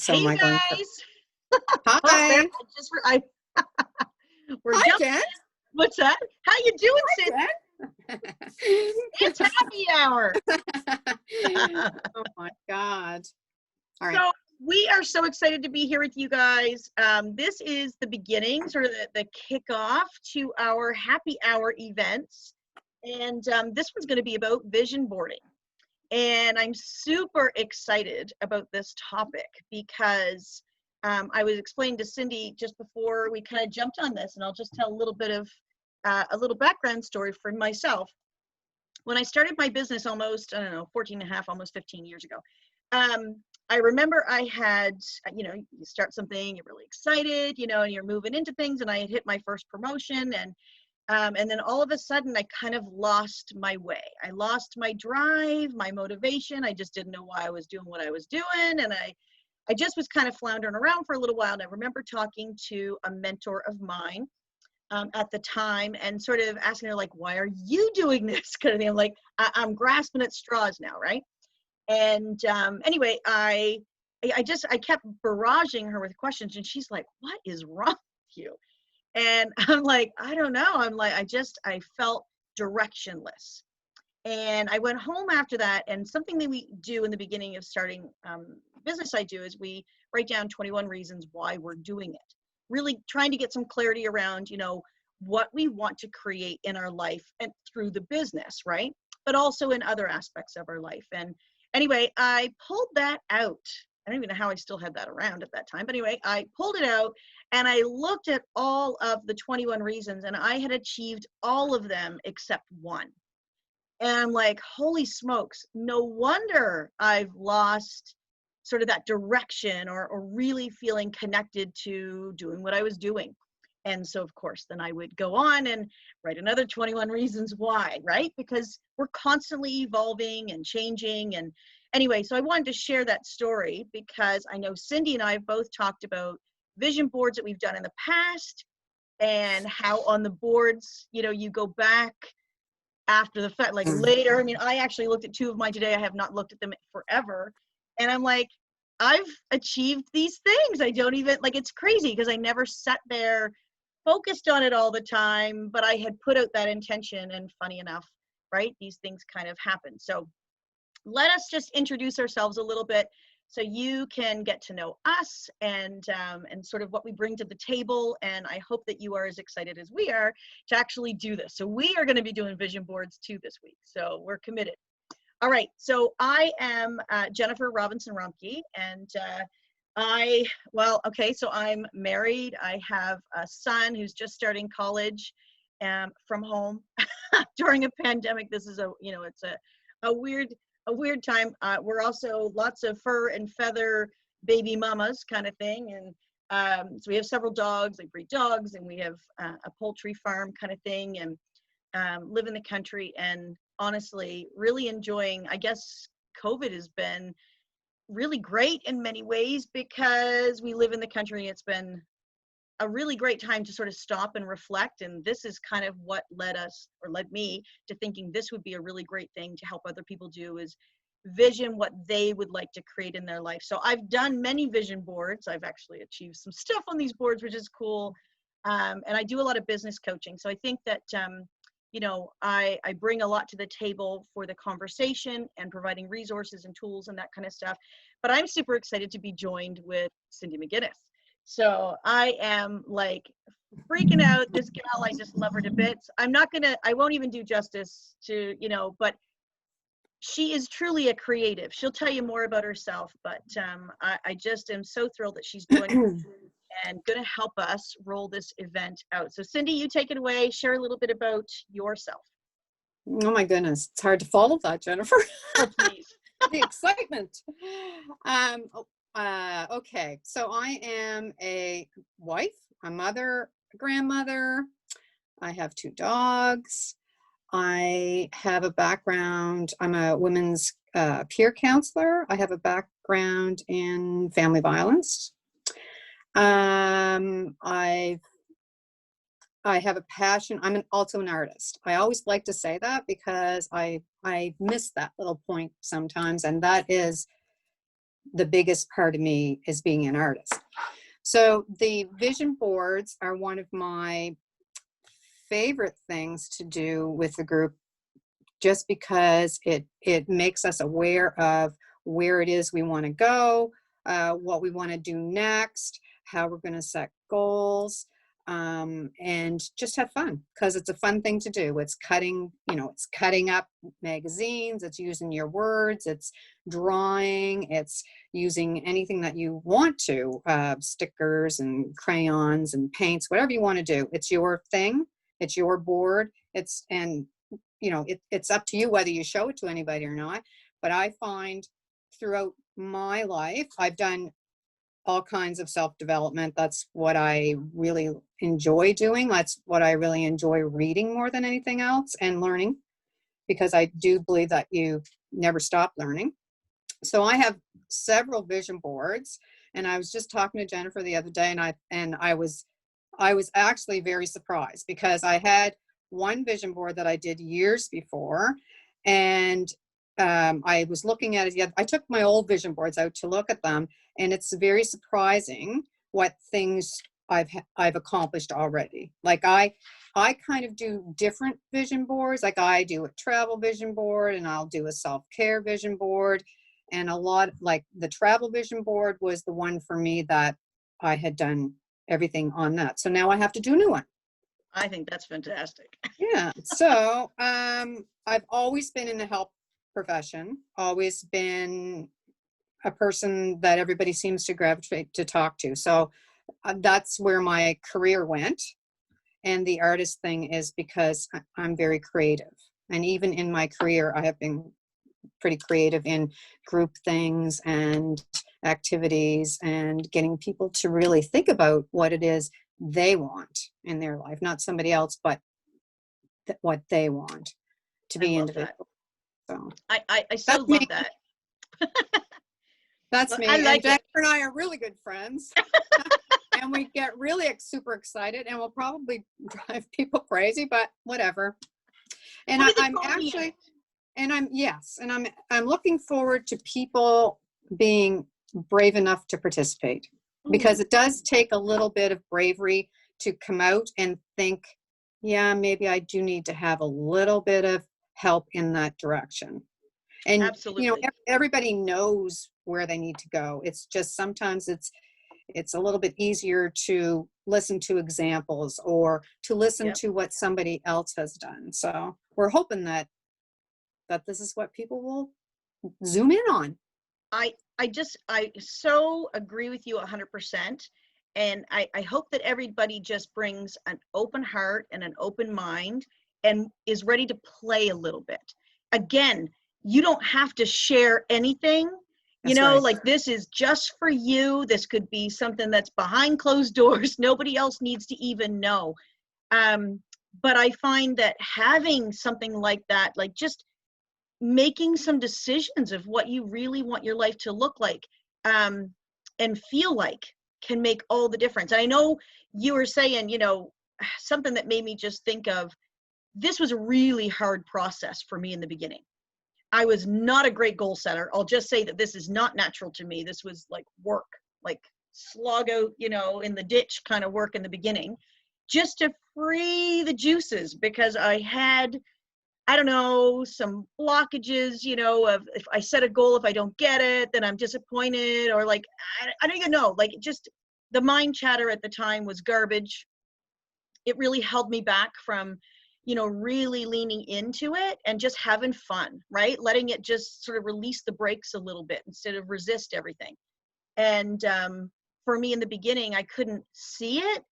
So Hey am I going to? guys. Oh, there. Hi. We're Hi, jumping. Jen. What's that? How you doing, Sid? Hi, It's happy hour. Jen. Oh my God. All right. So we are so excited to be here with you guys. This is the beginning, sort of the kickoff to our happy hour events. And this one's going to be about vision boarding. And I'm super excited about this topic because I was explaining to Cindy just before we kind of jumped on this, and I'll just tell a little bit of a little background story for myself. When I started my business almost, I don't know, 14 and a half, almost 15 years ago, I remember I had, you start something, you're really excited, and you're moving into things, and I had hit my first promotion, and then all of a sudden, I kind of lost my way. I lost my drive, my motivation. I just didn't know why I was doing what I was doing. And I just was kind of floundering around for a little while. And I remember talking to a mentor of mine at the time and sort of asking her, like, why are you doing this kind of thing? I'm like, I'm grasping at straws now, right? And anyway, I kept barraging her with questions. And she's like, what is wrong with you? And I'm like, I don't know. I felt directionless. And I went home after that. And something that we do in the beginning of starting business I do is we write down 21 reasons why we're doing it. Really trying to get some clarity around, what we want to create in our life and through the business, right? But also in other aspects of our life. And anyway, I pulled that out. I don't even know how I still had that around at that time. But anyway, I pulled it out and I looked at all of the 21 reasons and I had achieved all of them except one. And I'm like, holy smokes, no wonder I've lost sort of that direction or really feeling connected to doing what I was doing. And so, of course, then I would go on and write another 21 reasons why, right? Because we're constantly evolving and changing. And anyway, so I wanted to share that story because I know Cindy and I have both talked about vision boards that we've done in the past and how on the boards, you go back after the fact, like later. I mean, I actually looked at two of mine today. I have not looked at them forever. And I'm like, I've achieved these things. I don't even, like, it's crazy because I never sat there focused on it all the time, but I had put out that intention, and funny enough, right, these things kind of happen. So let us just introduce ourselves a little bit so you can get to know us and sort of what we bring to the table. And I hope that you are as excited as we are to actually do this. So we are going to be doing vision boards too this week. So we're committed. All right. So I am Jennifer Robinson-Romkey, and so I'm married. I have a son who's just starting college from home during a pandemic. This is it's a weird time. We're also lots of fur and feather baby mamas kind of thing. And so we have several dogs, I breed dogs, and we have a poultry farm kind of thing, and live in the country. And honestly, really enjoying, I guess COVID has been really great in many ways because we live in the country. It's been a really great time to sort of stop and reflect. And this is kind of what led me to thinking this would be a really great thing to help other people do, is vision what they would like to create in their life. So I've done many vision boards. I've actually achieved some stuff on these boards, which is cool. And I do a lot of business coaching. So I think that, I bring a lot to the table for the conversation and providing resources and tools and that kind of stuff. But I'm super excited to be joined with Cindy MacInnis. So I am like freaking out. This gal, I just love her to bits. I won't even do justice to, but she is truly a creative. She'll tell you more about herself, but I just am so thrilled that she's joining and going to help us roll this event out. So Cindy, you take it away. Share a little bit about yourself. Oh my goodness. It's hard to follow that, Jennifer. Oh, please. The excitement. Okay. So I am a wife, a mother, a grandmother. I have 2 dogs. I have a background. I'm a women's peer counselor. I have a background in family violence. I have a passion. I'm also an artist. I always like to say that because I miss that little point sometimes, and that is the biggest part of me is being an artist. So the vision boards are one of my favorite things to do with the group, just because it makes us aware of where it is we want to go, what we want to do next, how we're going to set goals, and just have fun, because it's a fun thing to do. It's cutting, it's cutting up magazines, it's using your words, it's drawing, it's using anything that you want to, stickers and crayons and paints, whatever you want to do. It's your thing. It's your board. It's up to you whether you show it to anybody or not. But I find throughout my life, I've done all kinds of self-development. That's what I really enjoy doing. That's what I really enjoy reading more than anything else, and learning, because I do believe that you never stop learning. So I have several vision boards, and I was just talking to Jennifer the other day, and I was actually very surprised, because I had one vision board that I did years before, and I was looking at it. I took my old vision boards out to look at them, and it's very surprising what things I've accomplished already. Like I kind of do different vision boards. Like I do a travel vision board, and I'll do a self-care vision board, and a lot, like the travel vision board was the one for me that I had done everything on that. So now I have to do a new one. I think that's fantastic. Yeah. So I've always been in the health profession, always been a person that everybody seems to gravitate to talk to. So that's where my career went. And the artist thing is because I'm very creative. And even in my career, I have been pretty creative in group things and activities, and getting people to really think about what it is they want in their life, not somebody else, but what they want to be individual. So I so love that. That's me. I like and Jennifer and I are really good friends. And we get really super excited, and we'll probably drive people crazy, but whatever. And I'm actually, and I'm looking forward to people being brave enough to participate, because it does take a little bit of bravery to come out and think, yeah, maybe I do need to have a little bit of help in that direction. And absolutely, everybody knows where they need to go. It's just sometimes it's a little bit easier to listen to examples, or to listen to what somebody else has done. So we're hoping that this is what people will zoom in on. I so agree with you 100%. And I hope that everybody just brings an open heart and an open mind, and is ready to play a little bit. Again, you don't have to share anything. Right. Like this is just for you. This could be something that's behind closed doors. Nobody else needs to even know. But I find that having something like that, like just making some decisions of what you really want your life to look like, and feel like, can make all the difference. And I know you were saying, something that made me just think of, this was a really hard process for me in the beginning. I was not a great goal setter. I'll just say that this is not natural to me. This was like work, like slog out, in the ditch kind of work in the beginning, just to free the juices, because I had, I don't know, some blockages, of if I set a goal, if I don't get it, then I'm disappointed, or like, I don't even know, like just the mind chatter at the time was garbage. It really held me back from, really leaning into it and just having fun, right? Letting it just sort of release the brakes a little bit instead of resist everything. And for me in the beginning, I couldn't see it,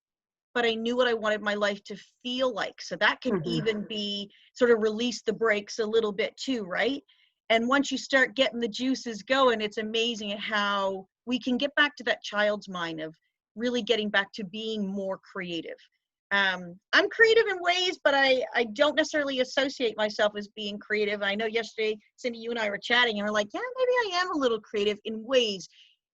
but I knew what I wanted my life to feel like. So that can even be sort of release the brakes a little bit too, right? And once you start getting the juices going, it's amazing how we can get back to that child's mind of really getting back to being more creative. I'm creative in ways, but I don't necessarily associate myself as being creative. I know yesterday, Cindy, you and I were chatting, and we're like, yeah, maybe I am a little creative in ways.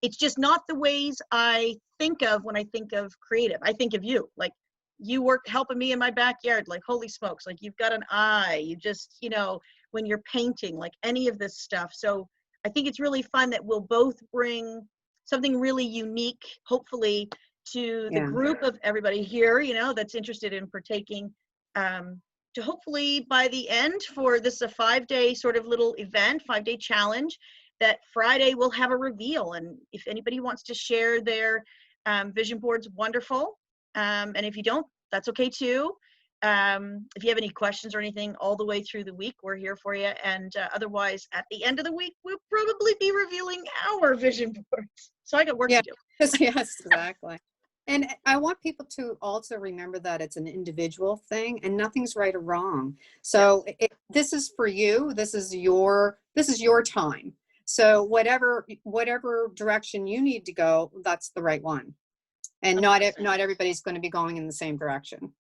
It's just not the ways I think of when I think of creative. I think of you, like you work helping me in my backyard, like holy smokes, like you've got an eye, you just, when you're painting, like any of this stuff. So I think it's really fun that we'll both bring something really unique, hopefully, to the Yeah. group of everybody here, you know, that's interested in partaking, to hopefully by the end for this a 5-day sort of little event, 5-day challenge, that Friday we'll have a reveal. And if anybody wants to share their vision boards, wonderful. And if you don't, that's okay too. If you have any questions or anything all the way through the week, we're here for you. And otherwise, at the end of the week, we'll probably be revealing our vision boards. So I got work Yeah. to do. Yes, exactly. And I want people to also remember that it's an individual thing and nothing's right or wrong. So this is for you. This is your time. So whatever direction you need to go, that's the right one. And not 100%. everybody's going to be going in the same direction.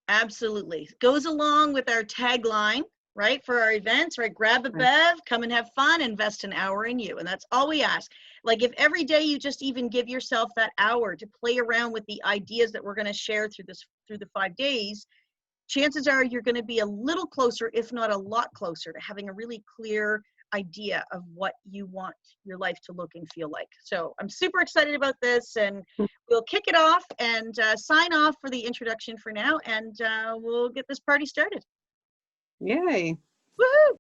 Absolutely. Goes along with our tagline, right, for our events, right? Grab a bev, come and have fun, invest an hour in you. And that's all we ask. Like if every day you just even give yourself that hour to play around with the ideas that we're going to share through the 5 days, chances are you're going to be a little closer, if not a lot closer, to having a really clear idea of what you want your life to look and feel like. So I'm super excited about this, and we'll kick it off and sign off for the introduction for now, and we'll get this party started. Yay. Woohoo!